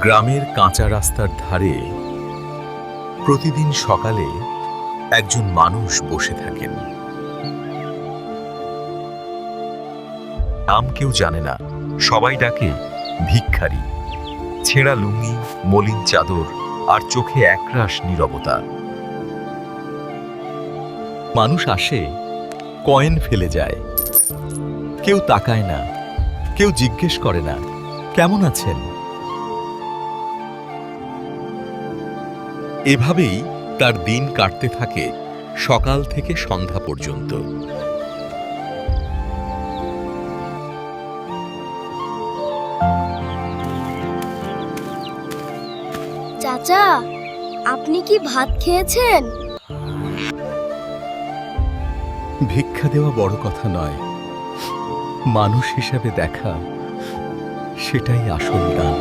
গ্রামের কাঁচা রাস্তার ধারে প্রতিদিন সকালে একজন মানুষ বসে থাকেন। নাম কেউ জানে না, সবাই ডাকে ভিক্ষারি। ছেঁড়া লুঙ্গি, মলিন চাদর আর চোখে একরাশ নীরবতা। মানুষ আসে, কয়েন ফেলে যায়, কেউ তাকায় না, কেউ জিজ্ঞেস করে না কেমন আছেন। এভাবেই তার দিন কাটতে থাকে সকাল থেকে সন্ধ্যা পর্যন্ত। চাচা, আপনি কি ভাত খেয়েছেন? ভিক্ষা দেওয়া বড় কথা নয়, মানুষ হিসাবে দেখা সেটাই আসল দান।